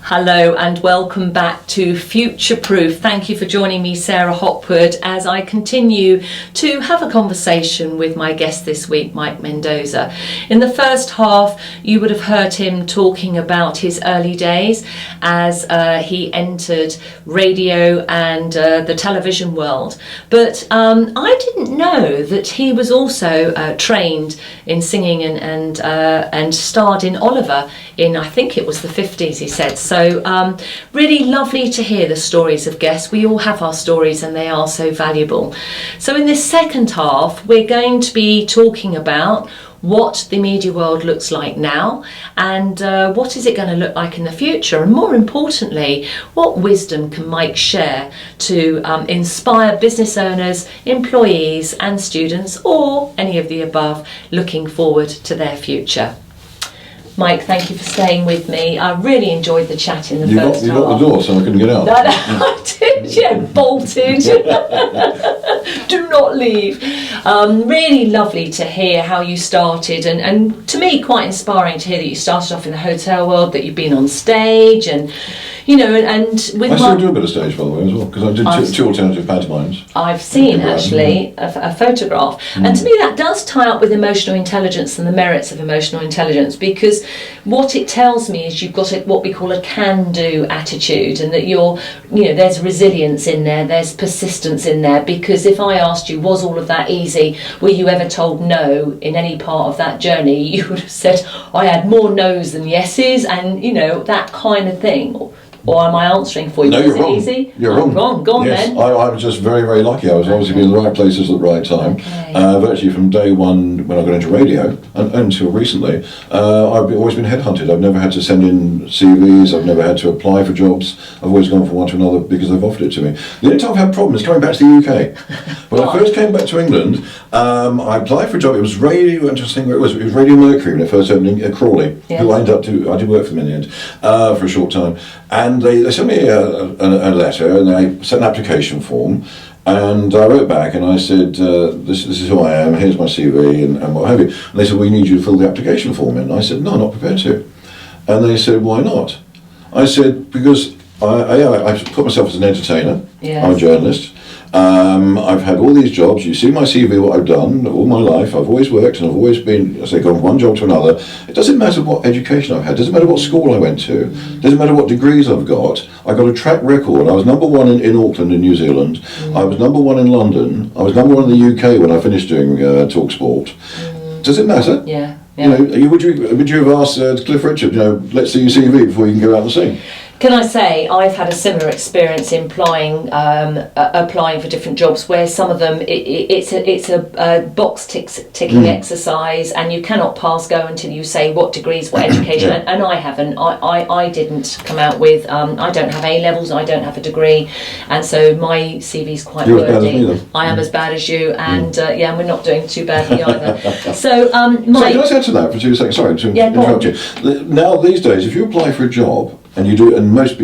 Hello and welcome back to Futureproof. Thank you for joining me, Sarah Hopwood, as I continue to have a conversation with my guest this week, Mike Mendoza. In the first half, you would have heard him talking about his early days as he entered radio and the television world. But I didn't know that he was also trained in singing and starred in Oliver in, I think it was the 50s, he said. So really lovely to hear the stories of guests. We all have our stories and they are so valuable. So in this second half, we're going to be talking about what the media world looks like now and what is it going to look like in the future, and more importantly, what wisdom can Mike share to inspire business owners, employees and students, or any of the above, looking forward to their future. Mike, thank you for staying with me. I really enjoyed the chat in the first half. You got the door, so I couldn't get out. No, I did, yeah, bolted. Do not leave. Really lovely to hear how you started, and to me quite inspiring to hear that you started off in the hotel world, that you've been on stage, and you know, and with I still do a bit of stage, by the way, as well, because I did two alternative pantomimes. I've seen actually a photograph, and to me that does tie up with emotional intelligence and the merits of emotional intelligence, because what it tells me is you've got what we call a can-do attitude, and that there's resilience in there, there's persistence in there. Because if I asked you, was all of that easy? Were you ever told no in any part of that journey? You would have said, I had more no's than yeses, and that kind of thing. Or am I answering for you? No, you're wrong. Easy? You're wrong. Wrong. Go on then. I was just very, very lucky. I was obviously in the right places at the right time. Okay. Virtually from day one when I got into radio, and until recently, I've always been headhunted. I've never had to send in CVs. I've never had to apply for jobs. I've always gone from one to another because they've offered it to me. The only time I've had problems is coming back to the UK. When I first came back to England, I applied for a job. It was Radio, I'm just thinking where it was Radio Mercury when it first opened in Crawley, who I ended up I did work for them in the end for a short time. And they sent me a letter, and they sent an application form, and I wrote back and I said, this is who I am, here's my CV and what have you. And they said, we need you to fill the application form in. And I said, no, I'm not prepared to. And they said, why not? I said, because I put myself as an entertainer. Yes. I'm a journalist. I've had all these jobs. You see my CV, what I've done all my life. I've always worked, and I've always been, gone from one job to another. It doesn't matter what education I've had. It doesn't matter what school I went to. It doesn't matter what degrees I've got. I got a track record. I was number one in Auckland in New Zealand. I was number one in London. I was number one in the UK when I finished doing TalkSport. Does it matter? Yeah. Would you have asked Cliff Richard, let's see your CV before you can go out and sing? Can I say I've had a similar experience in applying for different jobs, where some of them it's a box ticking exercise, and you cannot pass go until you say what degrees, what education. And I haven't. I didn't come out with. I don't have A levels. I don't have a degree, and so my CV's quite You're as bad as me, then. I am as bad as you, and and we're not doing too badly either. So, Mike, can I say to that for 2 seconds? Sorry to interrupt you. Now these days, if you apply for a job, and you do, and most of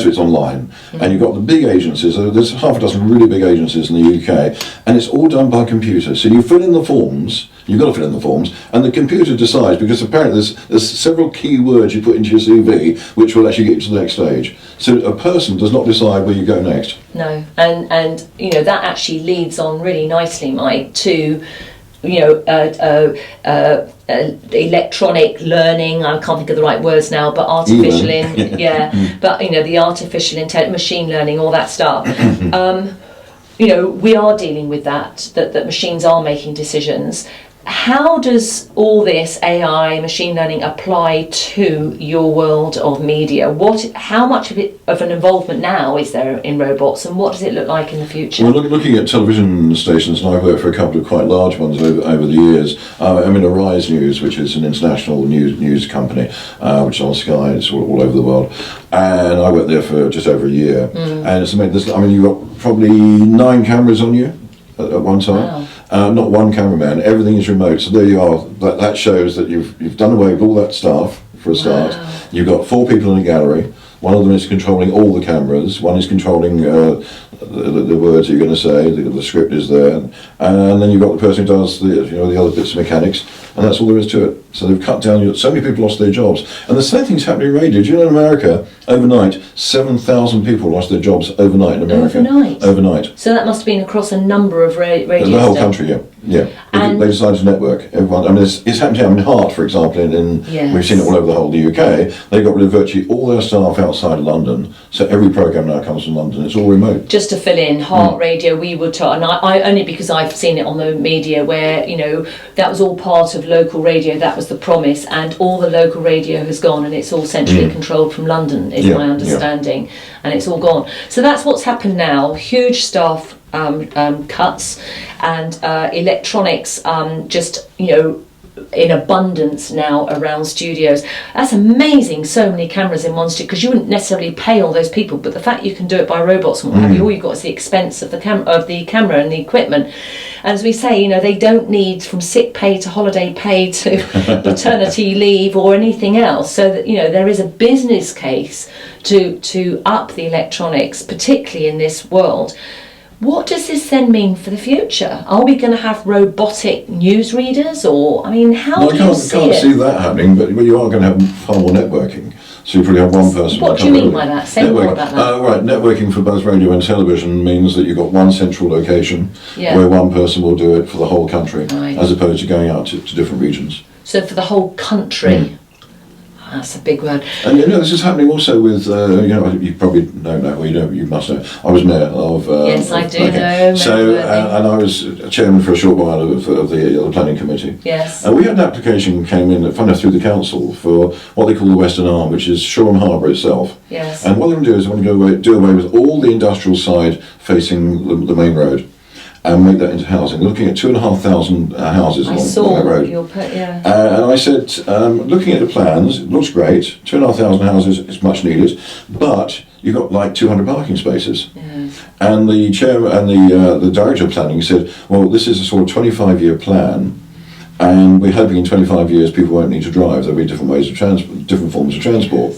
it's online, and you've got the big agencies. There's half a dozen really big agencies in the UK, and it's all done by computer. So you fill in the forms. You've got to fill in the forms, and the computer decides, because apparently there's several key words you put into your CV which will actually get you to the next stage. So a person does not decide where you go next. No, and that actually leads on really nicely, Mike, to electronic learning. I can't think of the right words now, but artificial but the artificial intelligence, machine learning, all that stuff. We are dealing with that machines are making decisions. How does all this AI, machine learning, apply to your world of media? How much of an involvement now is there in robots, and what does it look like in the future? Well, looking at television stations, and I've worked for a couple of quite large ones over the years. I'm in Arise News, which is an international news company, which is on Sky. It's all over the world, and I worked there for just over a year. And it's amazing. You've got probably 9 cameras on you at one time. Wow. Not one cameraman, everything is remote. So there you are. That shows that you've done away with all that staff for a start. Wow. You've got 4 people in a gallery. One of them is controlling all the cameras. One is controlling the words you're going to say. The script is there, and then you've got the person who does the other bits of mechanics, and that's all there is to it. So they've cut down. So many people lost their jobs, and the same thing's happening in radio. Do you know in America overnight 7,000 people lost their jobs overnight in America? Overnight. So that must have been across a number of radio. The whole country, yeah. They decided to network everyone. I mean, it's happened here in Hart, for example. We've seen it all over the whole of the UK. They got rid of virtually all their staff outside of London. So every programme now comes from London. It's all remote. Just to fill in, Hart Radio, we were told, and I only because I've seen it on the media where that was all part of local radio. That was the promise, and all the local radio has gone, and it's all centrally controlled from London, is my understanding, and it's all gone. So that's what's happened now. Huge staff cuts, and electronics just in abundance now around studios. That's amazing, so many cameras in one studio, because you wouldn't necessarily pay all those people, but the fact you can do it by robots and what have you, all you've got is the expense of the camera and the equipment. And as we say, they don't need from sick pay to holiday pay to paternity leave or anything else, so that there is a business case to up the electronics, particularly in this world. What does this then mean for the future? Are we going to have robotic newsreaders, or how do you see it? I can't see that happening, but you are going to have far more networking. So you probably have one person. What do you mean by that? Say more about that. Right, networking for both radio and television means that you've got one central location where one person will do it for the whole country, as opposed to going out to different regions. So for the whole country. That's a big word. And this is happening also with, you probably don't know, you must know, I was mayor of... yes, I do know. So, and I was chairman for a short while of the planning committee. Yes. And we had an application came in, funny enough, through the council for what they call the Western Arm, which is Shoreham Harbour itself. Yes. And what they want to do is they want to do away with all the industrial side facing the main road, and make that into housing. Looking at 2,500 houses along that road. And I said, looking at the plans, it looks great. 2,500 houses is much needed, but you've got like 200 parking spaces. And the chairman and the director of planning said, well, this is a sort of 25-year plan, and we're hoping in 25 years people won't need to drive. There'll be different ways of different forms of transport.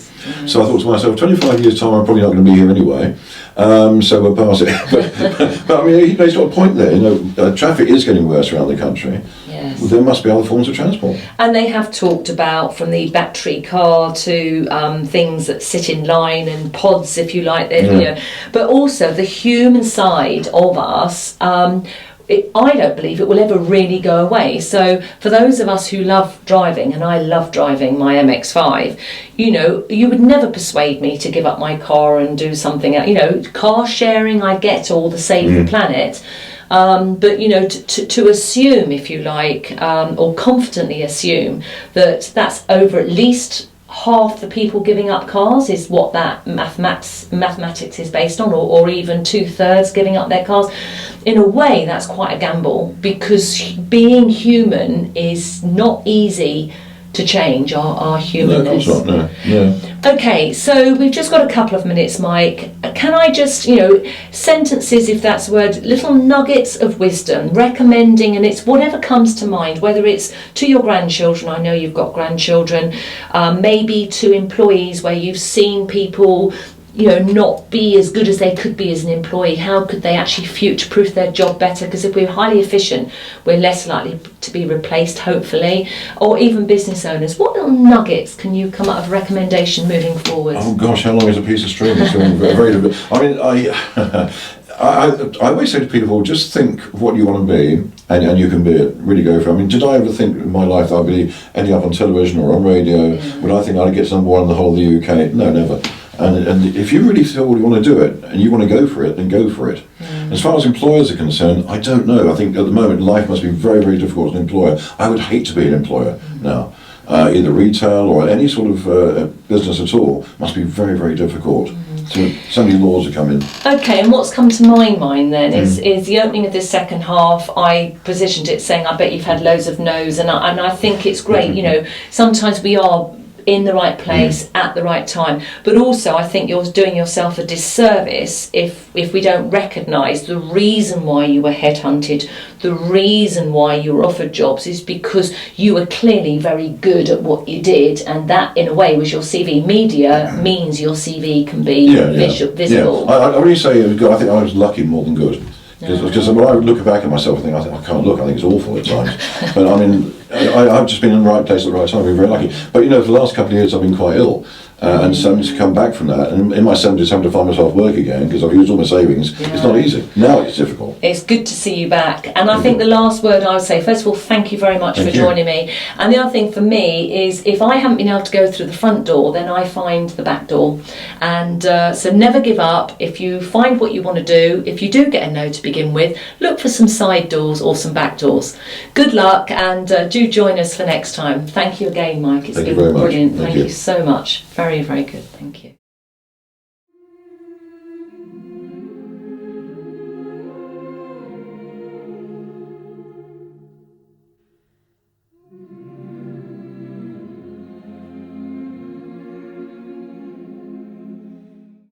So I thought to myself, 25 years time, I'm probably not going to be here anyway. So we'll pass it. but he makes a point there. Traffic is getting worse around the country. Yes. Well, there must be other forms of transport. And they have talked about, from the battery car to things that sit in line and pods, if you like. But also the human side of us. I don't believe it will ever really go away. So for those of us who love driving, and I love driving my MX-5, you would never persuade me to give up my car and do something else. Car sharing, I get all the save the planet. But to assume, if you like, or confidently assume that that's over at least half the people giving up cars is what that mathematics is based on, or even 2/3 giving up their cars. In a way, that's quite a gamble, because being human is not easy to change our humanness. No, of course not, no. Okay, so we've just got a couple of minutes, Mike. Can I just, sentences, if that's a word, little nuggets of wisdom, recommending, and it's whatever comes to mind, whether it's to your grandchildren, I know you've got grandchildren, maybe to employees where you've seen people not be as good as they could be as an employee. How could they actually future-proof their job better? Because if we're highly efficient, we're less likely to be replaced, hopefully. Or even business owners. What little nuggets can you come up with recommendation moving forward? Oh gosh, how long is a piece of string? It's going very, very, I mean, I always say to people, just think of what you want to be, and you can be it. Really go for it. I mean, did I ever think in my life that I'd be ending up on television or on radio? Would I think I'd get number one in the whole of the UK? No, never. And if you really feel you want to do it and you want to go for it, then go for it. As far as employers are concerned, I don't know. I think at the moment life must be very, very difficult as an employer. I would hate to be an employer now. Either retail or any sort of business at all must be very, very difficult. So many laws have come in. Okay, and what's come to my mind then is the opening of this second half. I positioned it saying, I bet you've had loads of no's, and I think it's great. Sometimes we are in the right place at the right time. But also I think you're doing yourself a disservice if we don't recognise the reason why you were headhunted, the reason why you were offered jobs is because you were clearly very good at what you did, and that in a way was your CV. Media means your CV can be visible. Yeah. I really say I think I was lucky more than good. Because when I look back at myself, I think I can't look. I think it's awful at times. But I mean, I've just been in the right place at the right time. I've been very lucky. But you know, for the last couple of years, I've been quite ill, and so to come back from that, and in my 70s, having to find myself work again because I've used all my savings, it's not easy. Now it's difficult. It's good to see you back. And I think the last word I would say, first of all, thank you very much for joining me. And the other thing for me is, if I haven't been able to go through the front door, then I find the back door. And so never give up. If you find what you want to do, if you do get a no to begin with, look for some side doors or some back doors. Good luck, and do join us for next time. Thank you again, Mike. It's been brilliant. Thank you so much. Very, very good. Thank you.